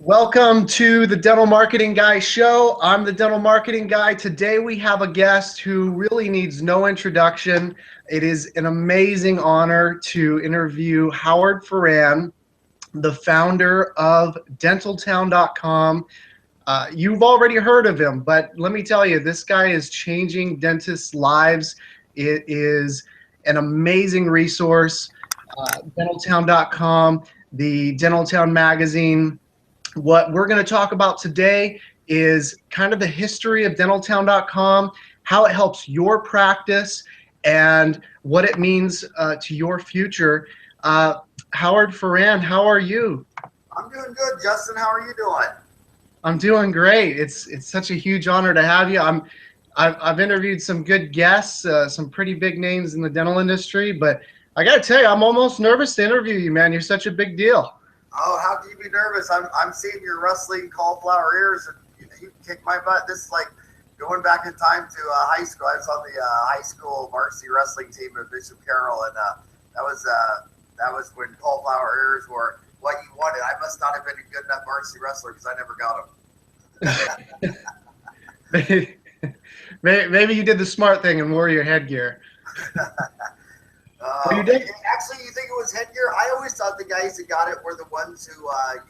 Welcome to the Dental Marketing Guy show. I'm the Dental Marketing Guy. Today we have a guest who really needs no introduction. It is an amazing honor to interview Howard Farran, the founder of dentaltown.com. You've already heard of him, but let me tell you, this guy is changing dentists' lives. It is an amazing resource. Dentaltown.com, the Dentaltown magazine. What we're going to talk about today is kind of the history of dentaltown.com, how it helps your practice, and what it means to your future. Howard Farran, how are you? I'm doing good, Justin. How are you doing? I'm doing great. It's such a huge honor to have you. I've interviewed some good guests, some pretty big names in the dental industry, but I got to tell you, I'm almost nervous to interview you, man. You're such a big deal. Oh, how can you be nervous? I'm seeing your wrestling cauliflower ears, and you kick my butt. This is like going back in time to high school. I was on the high school varsity wrestling team at Bishop Carroll, and that was when cauliflower ears were what you wanted. I must not have been a good enough varsity wrestler because I never got them. Maybe you did the smart thing and wore your headgear. Well, you did. Actually, you think it was headgear? I always thought the guys that got it were the ones who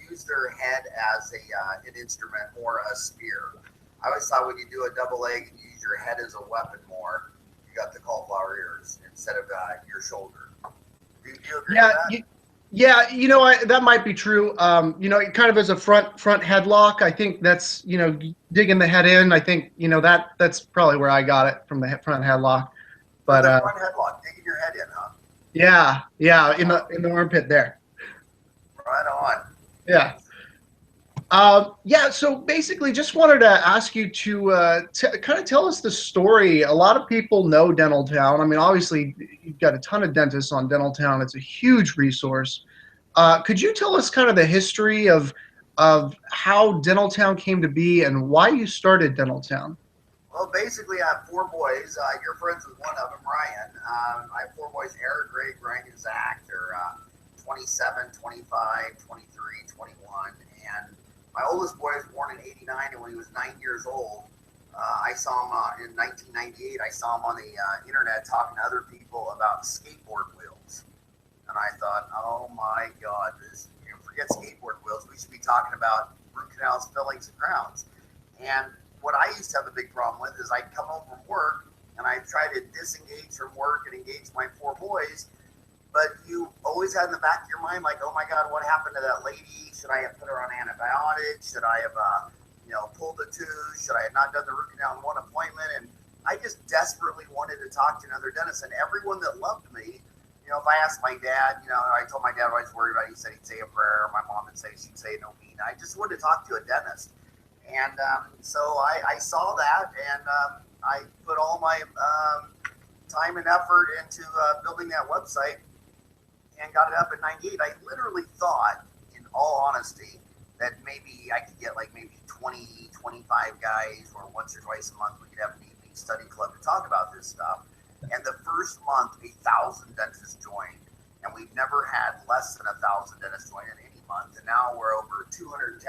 used their head as an instrument or a spear. I always thought when you do a double leg and you use your head as a weapon more, you got the cauliflower ears instead of your shoulder. Do you agree with that? Yeah, that might be true. It kind of as a front headlock. I think that's, digging the head in. I think, that's probably where I got it, from the front headlock. But the front headlock, digging your head in, huh? Yeah, in the armpit there. Right on. Yeah. So basically just wanted to ask you to kind of tell us the story. A lot of people know Dentaltown. I mean, obviously, you've got a ton of dentists on Dentaltown. It's a huge resource. Could you tell us kind of the history of how Dentaltown came to be and why you started Dentaltown? Well, basically, I have four boys. You're friends with one of them, Ryan. I have four boys, Eric, Greg, Ryan, and Zach. They're 27, 25, 23, 21. And my oldest boy was born in 89, and when he was 9 years old, I saw him in 1998. I saw him on the internet talking to other people about skateboard wheels. And I thought, oh my God, forget skateboard wheels. We should be talking about root canals, fillings, and crowns. And what I used to have a big problem with is I'd come home from work and I'd try to disengage from work and engage my four boys. But you always had in the back of your mind, like, oh my God, what happened to that lady? Should I have put her on antibiotics? Should I have, pulled the tooth? Should I have not done the root canal in one appointment? And I just desperately wanted to talk to another dentist. And everyone that loved me, if I asked my dad, I told my dad what I was worried about. He said he'd say a prayer. My mom would say she'd say no mean. I just wanted to talk to a dentist. And so I saw that, and I put all my time and effort into building that website and got it up in 98. I literally thought, in all honesty, that maybe I could get like maybe 20, 25 guys, or once or twice a month we could have an evening study club to talk about this stuff. And the first month, 1,000 dentists joined, and we've never had less than 1,000 dentists join in any month. And now we're over 210,000.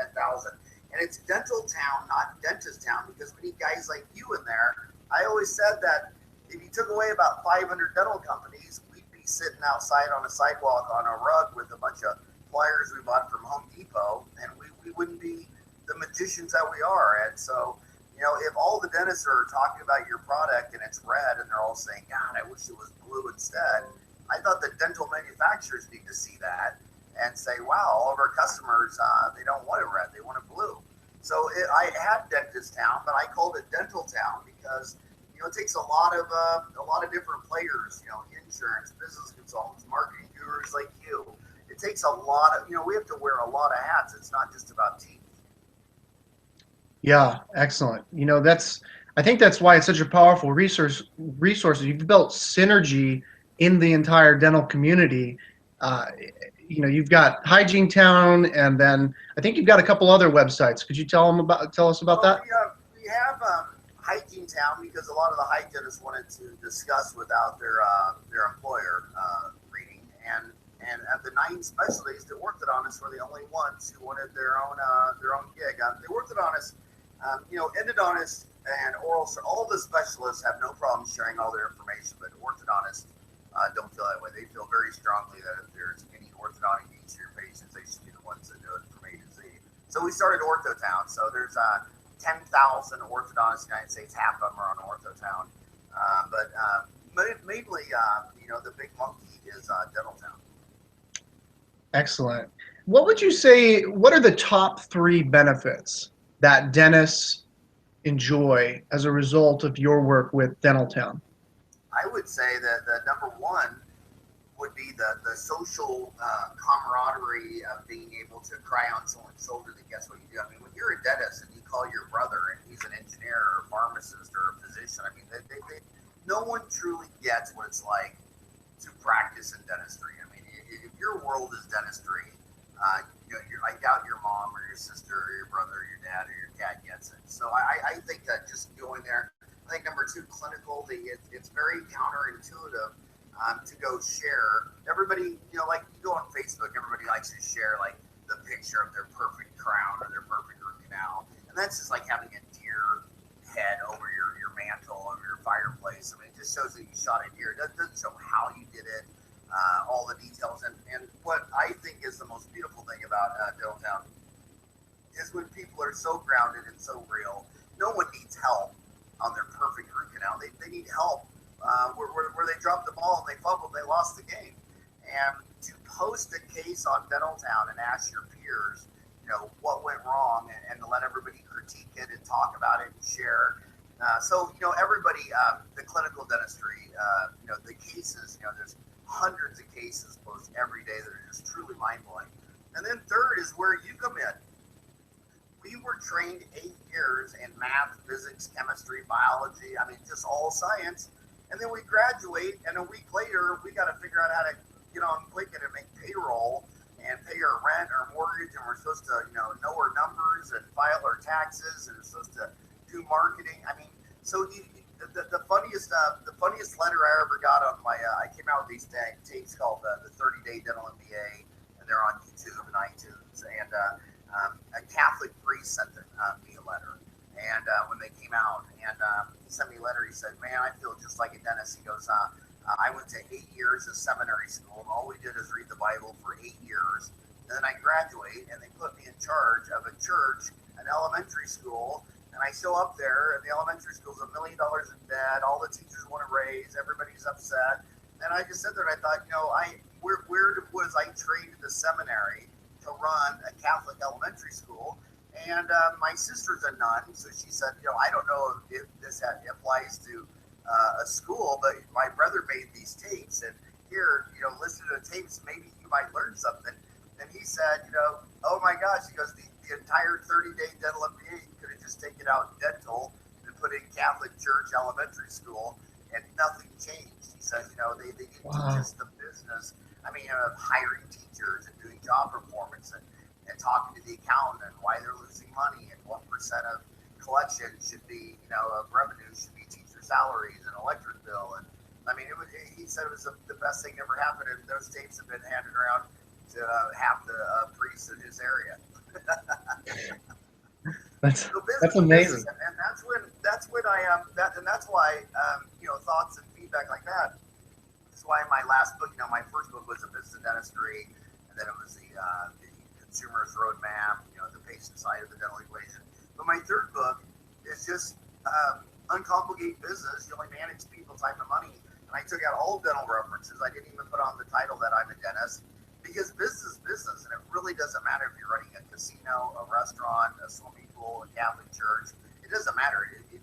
And it's Dentaltown, not Dentist Town, because we need guys like you in there. I always said that if you took away about 500 dental companies, we'd be sitting outside on a sidewalk on a rug with a bunch of pliers we bought from Home Depot, and we wouldn't be the magicians that we are. And so, if all the dentists are talking about your product and it's red and they're all saying, God, I wish it was blue instead, I thought the dental manufacturers need to see that and say, wow, all of our customers, they don't want it red, they want it blue. So I had Dentist Town, but I called it Dental Town because, it takes a lot of different players, insurance, business consultants, marketing gurus like you. It takes a lot of, we have to wear a lot of hats. It's not just about teeth. Yeah, excellent. I think that's why it's such a powerful resource. You've built synergy in the entire dental community. You've got Hygiene Town, and then I think you've got a couple other websites. Could you tell us about that? We have Hygiene Town because a lot of the hygienists wanted to discuss without their employer reading, and And of the 9 specialties that orthodontists were the only ones who wanted their own gig. The orthodontists, endodontists and oral, all the specialists have no problem sharing all their information, but orthodontists don't feel that way. They feel very strongly that if there's any orthodontic needs for your patients, they should be the ones that do it from A to Z. So we started OrthoTown. So there's 10,000 orthodontists in the United States. Half of them are on OrthoTown. But mainly, the big monkey is Dental Town. Excellent. What would you say, what are the top 3 benefits that dentists enjoy as a result of your work with Dental Town? I would say that the number 1 would be the social camaraderie of being able to cry on someone's shoulder that gets what you do. I mean, when you're a dentist and you call your brother and he's an engineer or a pharmacist or a physician, I mean, no one truly gets what it's like to practice in dentistry. I mean, if your world is dentistry, I doubt your mom or your sister or your brother or your dad or your cat gets it. So I think that just going there. I think number 2, clinical. It's very counterintuitive to go share. Everybody, like you go on Facebook, everybody likes to share like the picture of their perfect crown or their perfect root canal, and that's just like having a deer head over your mantle, over your fireplace. I mean, it just shows that you shot a deer. It doesn't show how you did it, all the details. And what I think is the most beautiful thing about Dental Town is when people are so grounded and so real. No one needs help on their perfect root canal. They need help where they dropped the ball and they fumbled, they lost the game. And to post a case on Dental Town and ask your peers, what went wrong, and to let everybody critique it and talk about it and share. Everybody, the clinical dentistry, the cases, there's hundreds of cases posted every day that are just truly mind-blowing. And then third is where you come in. We were trained 8 years in math, physics, chemistry, biology, I mean, just all science. And then we graduate, and a week later, we got to figure out how to get on Quicken and make payroll and pay our rent, our mortgage, and we're supposed to, know our numbers and file our taxes, and we're supposed to do marketing. I mean, so the funniest letter I ever got on my, I came out with these tapes called the 30-Day Dental MBA, and they're on YouTube and iTunes, and a Catholic priest sent me a letter, and when they came out, and he sent me a letter. He said, "Man, I feel just like a dentist." He goes, "I went to 8 years of seminary school, and all we did is read the Bible for 8 years. And then I graduate, and they put me in charge of a church, an elementary school, and I show up there, and the elementary school's $1 million in debt. All the teachers want to raise, everybody's upset." And I just sat there and I thought, where was I trained in the seminary to run a Catholic elementary school? And my sister's a nun, so she said, I don't know if this applies to a school, but my brother made these tapes, and here, listen to the tapes, maybe you might learn something. And he said, oh my gosh, he goes, the entire 30-day dental MBA, you could have just taken out dental and put in Catholic church elementary school, and nothing changed. He said, they didn't teach us the business, of hiring teachers and doing job performance and talking to the accountant and why they're losing money and what percent of collection should be, of revenue should be teacher salaries and electric bill. And he said it was the best thing that ever happened, and those tapes have been handed around to half the priests in his area. That's amazing. And that's when I and that's why thoughts and feedback like that. That's why my last book, my first book was a business of dentistry, and then it was the consumer's roadmap, the patient side of the dental equation. But my third book is just uncomplicated business. You only manage people, time, and money. And I took out all dental references. I didn't even put on the title that I'm a dentist, because business is business, and it really doesn't matter if you're running a casino, a restaurant, a swimming pool, a Catholic church. It doesn't matter. If you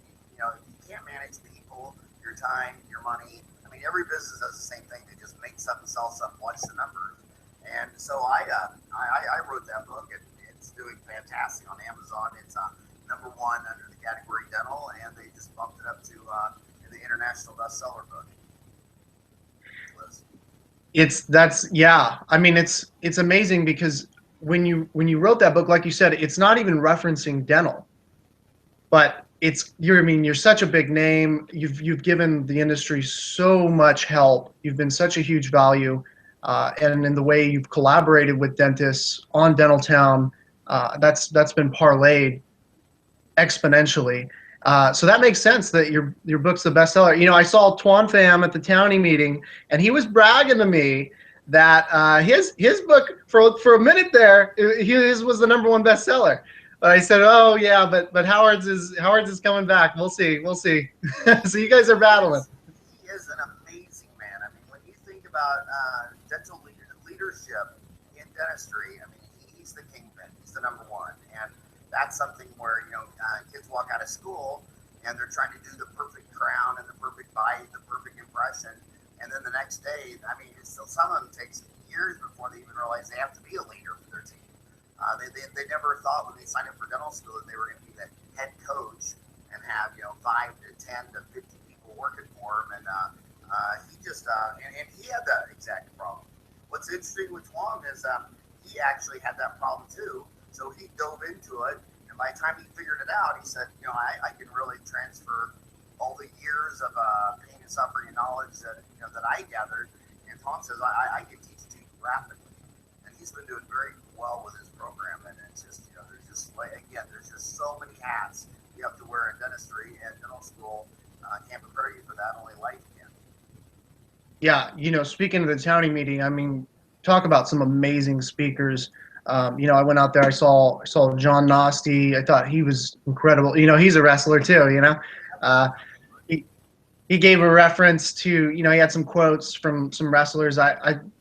can't manage people, your time, your money. Every business does the same thing. They just make something, sell something, watch the numbers. And so I wrote that book, and it's doing fantastic on Amazon. It's #1 under the category dental, and they just bumped it up to the international bestseller book list. It's amazing, because when you wrote that book, like you said, it's not even referencing dental, but you're such a big name. You've given the industry so much help. You've been such a huge value. and in the way you've collaborated with dentists on Dentaltown, that's been parlayed exponentially. So that makes sense that your book's the bestseller. You know, I saw Twan Pham at the Townie meeting, and he was bragging to me that his book for a minute there, his was the #1 bestseller. But I said, oh yeah, but Howard's is coming back. We'll see, we'll see. So you guys are battling. He is an amazing man. I mean, when you think about dental leadership in dentistry, I mean, he's the kingpin. He's the #1, and that's something where kids walk out of school and they're trying to do the perfect crown and the perfect bite, the perfect impression, and then the next day, I mean, it's still, some of them takes years before they even realize they have to be a leader for their team. They never thought when they signed up for dental school that they were going to be the head coach and have 5 to 10 to 50 people working for him, and he just and he had that exact problem. What's interesting with Twan is he actually had that problem too, so he dove into it, and by the time he figured it out, he said, I can really transfer all the years of pain and suffering and knowledge that that I gathered. And Twan says I can teach it to you rapidly, and he's been doing very well with his program. And it's just there's just there's just so many hats you have to wear in dentistry, and dental school can't prepare you for that. Only life can. Yeah, speaking of the Townie meeting, I mean, talk about some amazing speakers. I went out there. I saw John Nasty. I thought he was incredible. He's a wrestler too. He he gave a reference to, he had some quotes from some wrestlers.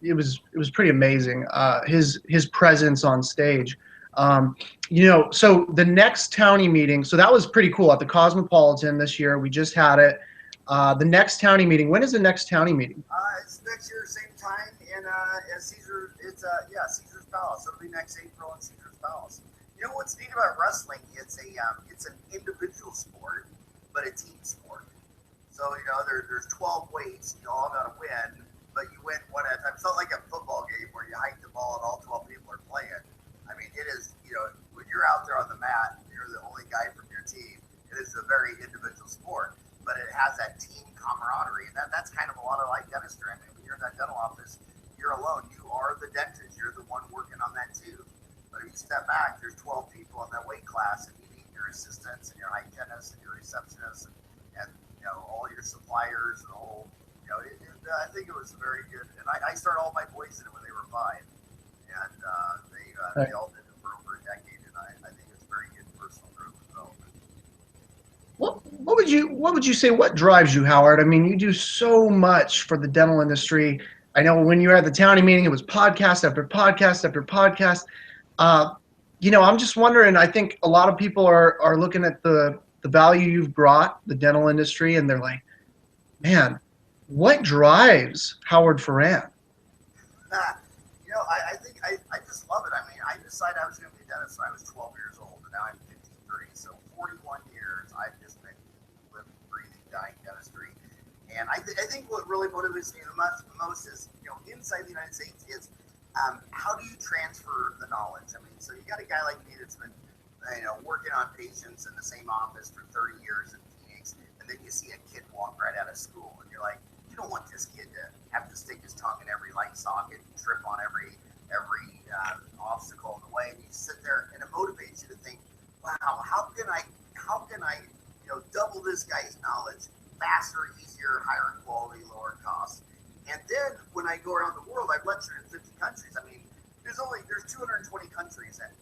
It was pretty amazing. His presence on stage. So the next Townie meeting. So that was pretty cool at the Cosmopolitan this year. We just had it. The next Townie meeting. When is the next Townie meeting? It's next year, same time in Caesar. It's Caesar's Palace. It'll be next April in Caesar's Palace. You know what's neat about wrestling? It's an individual sport, but a team sport. So there's 12 weights. You all got to win, but you win one at a time. It's not like a football game where you hike the ball and all 12 people are playing. I mean, it is. When you're out there on the mat, you're the only guy from your team. It is a very individual sport, but it has that team camaraderie, and that's kind of a lot of like dentistry. I mean, when you're in that dental office, you're alone. You are the dentist. You're the one working on that tooth. But if you step back, there's 12 people in that weight class, and you need your assistants and your hygienists and your receptionists and all your suppliers and the whole. I think it was very good. And I started all my boys in it when they were 5, and they all did it for over a decade. And I think it's very good personal growth development. What would you say? What drives you, Howard? I mean, you do so much for the dental industry. I know when you were at the Townie meeting, it was podcast after podcast after podcast. I'm just wondering. I think a lot of people are looking at the value you've brought the dental industry, and they're like, man, what drives Howard Farran? I think I just love it. I mean, I decided I was going to be a dentist when I was 12 years old, and now I'm 53. So 41 years, I've just been living, breathing, dying dentistry. And I think what really motivates me the most is, inside the United States is how do you transfer the knowledge? I mean, so you got a guy like me that's been, working on patients in the same office for 30 years in Phoenix, and then you see a kid walk right out of school, and you're like, you don't want this kid to have to stick his tongue in every light socket and trip on every obstacle in the way. And you sit there, and it motivates you to think, wow, how can I double this guy's knowledge faster, easier, higher quality, lower cost. And then when I go around the world, I've lectured in 50 countries. I mean, there's 220 countries, and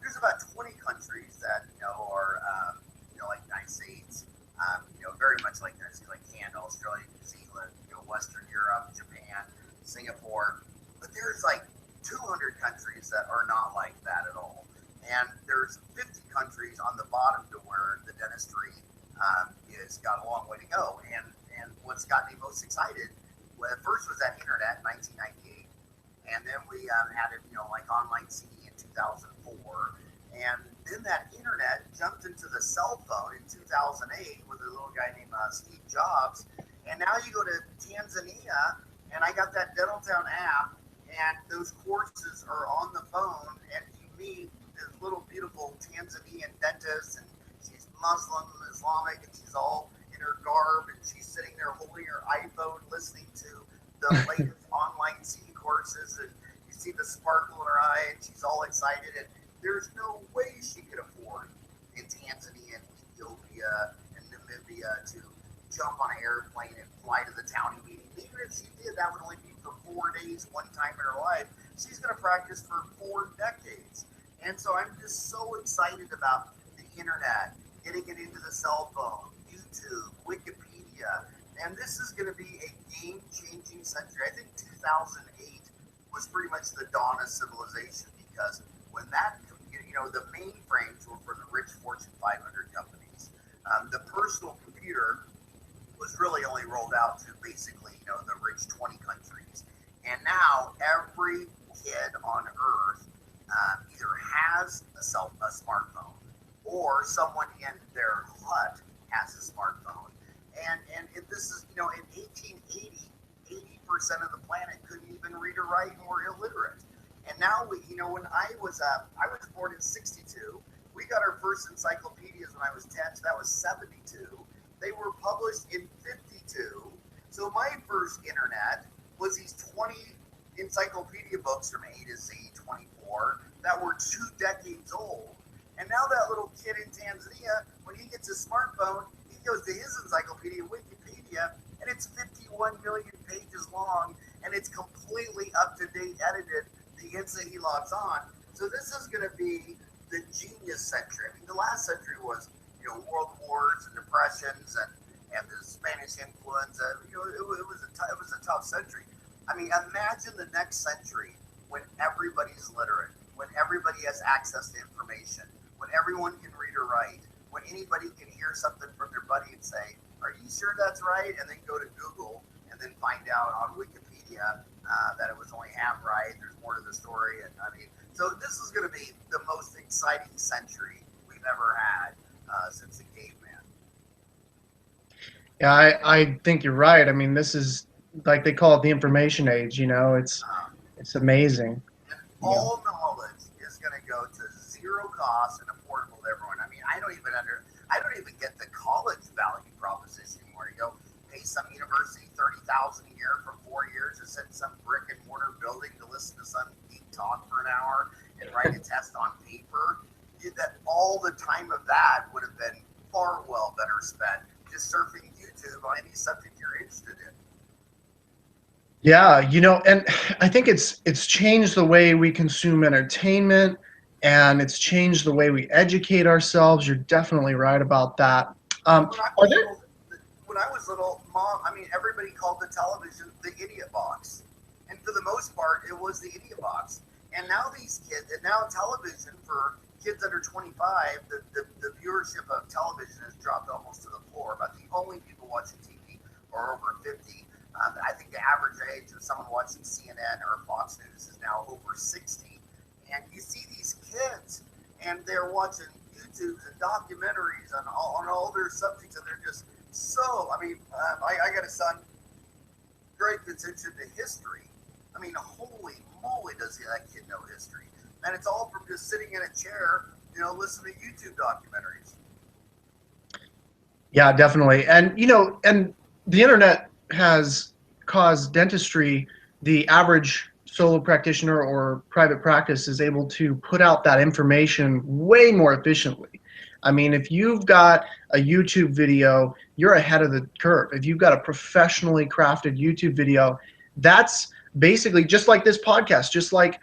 there's about 20 countries that are like the United States, very much like United States, like Canada, Australia, New Zealand, Western Europe, Japan, Singapore. But there's like 200 countries that are not like that at all, and there's 50 countries on the bottom to where the dentistry is got a long way to go. And what's got me most excited, at first was that internet in 1998, and then we added like online CD in 2004, and then that internet jumped into the cell phone in 2008 with a little guy named Steve Jobs, and now you go to Tanzania, and I got that Dentaltown app, and those courses are on the phone, and you meet this little beautiful Tanzanian dentist, and she's Muslim, Islamic, and she's all in her garb, and she's sitting there holding her iPhone, listening to the latest online CD courses, and you see the sparkle in her eye, and she's all excited. And there's no way she could afford in Tanzania and Ethiopia and Namibia to jump on an airplane and fly to the Townie meeting. Even if she did, that would only be for 4 days, one time in her life. She's going to practice for 4 decades. And so I'm just so excited about the internet, getting it into the cell phone, YouTube, Wikipedia. And this is going to be a game-changing century. I think 2008 was pretty much the dawn of civilization, because when that, the mainframes were for the rich Fortune 500 companies. The personal computer was really only rolled out to basically, the rich 20 countries. And now every kid on earth either has a smartphone, or someone in their hut has a smartphone. And if this is, in 1880, 80% of the planet couldn't even read or write and were illiterate. And now when I was born in 62, we got our first encyclopedias when I was 10, so that was 72. They were published in 52. So my first internet was these 20 encyclopedia books from A to Z, 24, that were 2 decades old. And now that little kid in Tanzania, when he gets his smartphone, he goes to his encyclopedia, Wikipedia, and it's 51 million pages long, and it's completely up-to-date edited the instant he logs on. So this is going to be the genius century. I mean, the last century was, world wars and depressions and the Spanish influenza. It was a tough century. I mean, imagine the next century when everybody's literate, when everybody has access to information, when everyone can read or write, when anybody can hear something from their buddy and say, "Are you sure that's right?" and then go to Google and then find out on Wikipedia that it was only half right. There's more to the story. And I mean, so this is going to be the most exciting century we've ever had since the caveman. Yeah, I think you're right. I mean, this is, like they call it, the information age. It's amazing. And all knowledge is going to go to zero cost and affordable to everyone. I mean, I don't even get the college value proposition anymore. You go pay some university $30,000 a year for 4 years to sit in some brick and mortar building to listen to some geek talk for an hour and write a test on paper. That all the time of that would have been far better spent just surfing YouTube on any subject you're interested in. Yeah, and I think it's changed the way we consume entertainment, and it's changed the way we educate ourselves. You're definitely right about that. When I was little, Mom, everybody called the television the idiot box. And for the most part, it was the idiot box. And now now television for kids under 25, the viewership of television has dropped almost to the floor. About the only people watching TV are over 50. I think the average age of someone watching CNN or Fox News is now over 60. And you see these kids, and they're watching YouTubes and documentaries on all their subjects, and they're just so, I got a son, Greg, that's into history. I mean, holy moly, does that kid know history. And it's all from just sitting in a chair, listening to YouTube documentaries. Yeah, definitely. And, and the internet has caused dentistry, the average solo practitioner or private practice is able to put out that information way more efficiently. I mean, if you've got a YouTube video, you're ahead of the curve. If you've got a professionally crafted YouTube video, that's basically just like this podcast, just like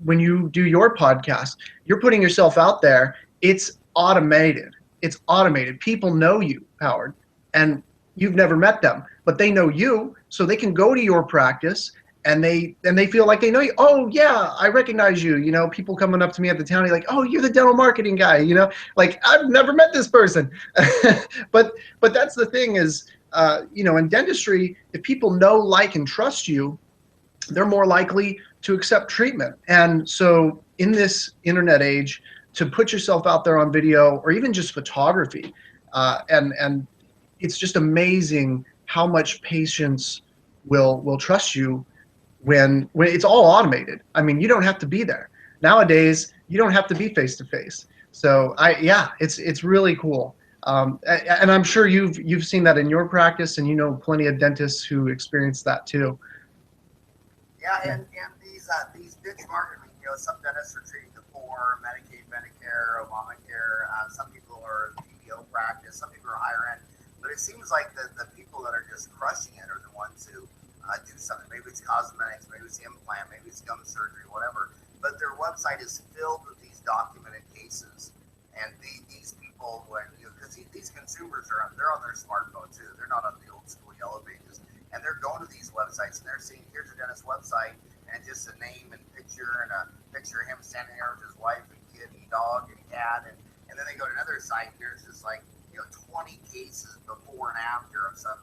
when you do your podcast, you're putting yourself out there. It's automated. It's automated. People know you, Howard, and you've never met them, but they know you, so they can go to your practice and they feel like they know you. Oh yeah, I recognize you. People coming up to me at the Townie like, "Oh, you're the dental marketing guy." Like I've never met this person, but that's the thing is, in dentistry, if people know, like, and trust you, they're more likely to accept treatment. And so in this internet age, to put yourself out there on video or even just photography, and it's just amazing how much patients will trust you when it's all automated. I mean, you don't have to be there. Nowadays, you don't have to be face to face. So it's really cool. And I'm sure you've seen that in your practice, and plenty of dentists who experience that too. Yeah, and these niche marketing, some dentists are treating the poor, Medicaid, Medicare, Obamacare. Some people are PPO practice, some people are higher end. But it seems like the people that are just crushing it are the ones who do something. Maybe it's cosmetics, maybe it's implant, maybe it's gum surgery, whatever. But their website is filled with these documented cases. And these people, because these consumers they're on their smartphone too. They're not on the old school yellow pages, and they're going to these websites and they're seeing here's a dentist website and just a name and picture and a picture of him standing there with his wife and kid and dog and cat, and then they go to another site and there's just 20 cases before and after of some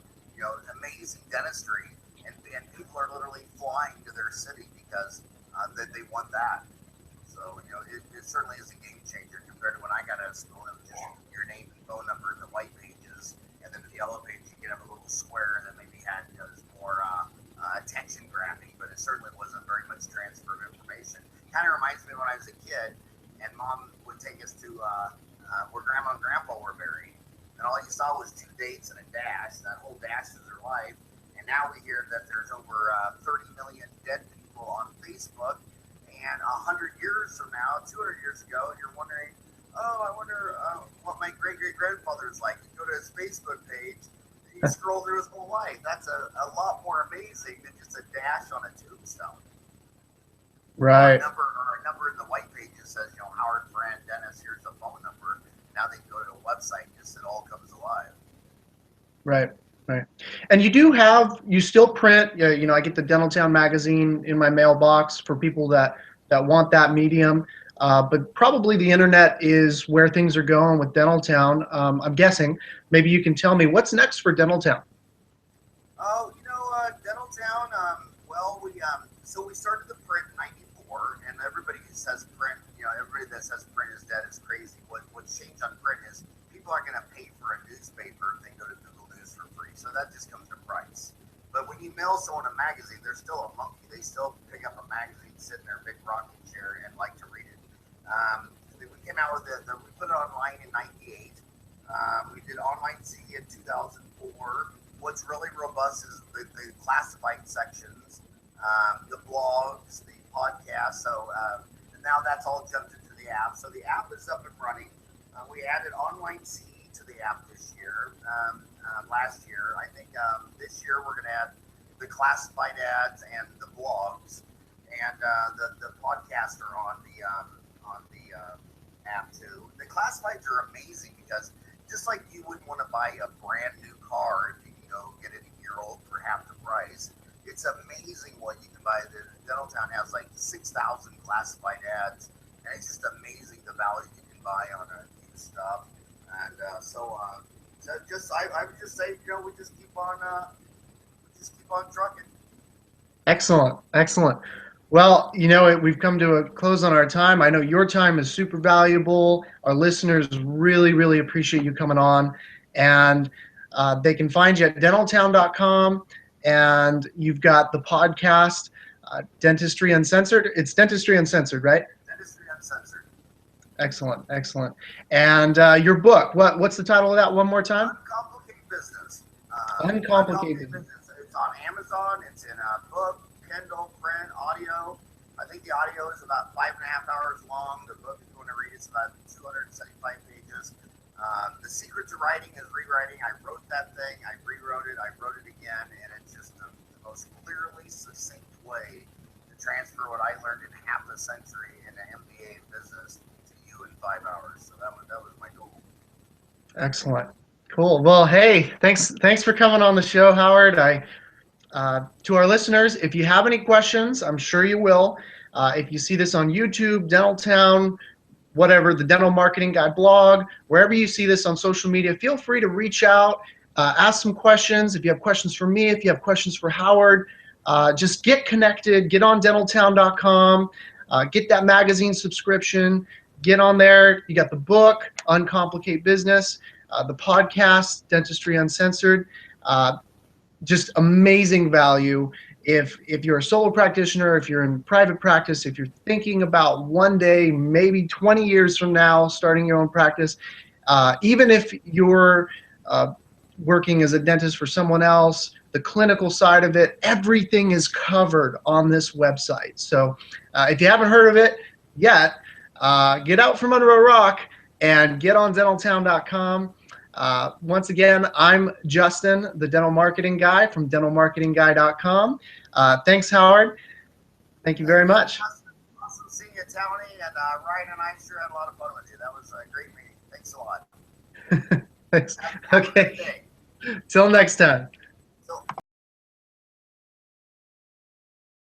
amazing dentistry, and people are literally flying to their city because that they want that. So it certainly is a game changer compared to when I got out of school. It was just your name and phone number in the white pages, and then the yellow page you get a little square that maybe had this more attention grabbing, but it certainly wasn't very much transfer of information. Kind of reminds me when I was a kid, and Mom would take us to where Grandma and Grandpa were buried, and all you saw was 2 dates and a dash. That whole dash is their life, and now we hear that there's over 30 million dead people on Facebook. And 100 years from now, 200 years ago, you're wondering, I wonder what my great-great-grandfather is like. You go to his Facebook page, and you scroll through his whole life. That's a lot more amazing than just a dash on a tombstone. Right. Or a number in the white pages says, Howard Farran, dentist, here's the phone number. Now they can go to a website and just it all comes alive. Right. Right. And you still print, I get the Dentaltown magazine in my mailbox for people that want that medium. But probably the internet is where things are going with Dentaltown. I'm guessing. Maybe you can tell me what's next for Dentaltown. Oh, Dentaltown, we started the print in 94, and everybody who says print, everybody that says print is dead is crazy. What's changed on print is people aren't going to pay for a newspaper if they go to Google News for free, so that just comes to price. But when you mail someone a magazine, they're still a monkey. They still pick up a magazine, sit in their big rocking chair, and like to read it. We came out with we put it online in 98. We did online C in 2004. What's really robust is the classified sections, the blogs, the podcasts. So now that's all jumped into the app. So the app is up and running. We added online C to the app this year. Last year, I think this year we're going to add the classified ads and the blogs, and the podcasts are on the app too. The classifieds are amazing because just like you wouldn't want to buy a brand new car if you can go get it a year old for half the price, it's amazing what you can buy. The Dentaltown has 6,000 classified ads, and it's just amazing the value you can buy on new stuff. And I would just say, we just keep on trucking. Excellent. Excellent. Well, we've come to a close on our time. I know your time is super valuable. Our listeners really, really appreciate you coming on. And they can find you at dentaltown.com. And you've got the podcast, Dentistry Uncensored. It's Dentistry Uncensored, right? Dentistry Uncensored. Excellent. Excellent. And your book, what's the title of that one more time? Uncomplicated Business. Uncomplicated Business. It's on Amazon. It's in a book, Kindle, print, audio. I think the audio is about 5.5 hours long. The book, if you want to read, it's about 275 pages. The secret to writing is rewriting. I wrote that thing. I rewrote it. I wrote it again. And it's just the most clearly succinct way to transfer what I learned in half a century in an MBA in business to you in 5 hours. So that was my goal. Excellent. Cool. Well, hey, thanks for coming on the show, Howard. To our listeners, if you have any questions, I'm sure you will. If you see this on YouTube, Dentaltown, whatever, the Dental Marketing Guy blog, wherever you see this on social media, feel free to reach out, ask some questions. If you have questions for me, if you have questions for Howard, just get connected, get on dentaltown.com, get that magazine subscription, get on there. You got the book, Uncomplicate Business, the podcast, Dentistry Uncensored. Just amazing value. If you're a solo practitioner, if you're in private practice, if you're thinking about one day, maybe 20 years from now, starting your own practice, even if you're working as a dentist for someone else, the clinical side of it. Everything is covered on this website. So if you haven't heard of it yet, get out from under a rock and get on dentaltown.com. Once again, I'm Justin, the dental marketing guy from dentalmarketingguy.com. Thanks, Howard. Thank you very much. Awesome seeing you, Townie, and Ryan and I sure had a lot of fun with you. That was a great meeting. Thanks a lot. Thanks. Okay. Till next time.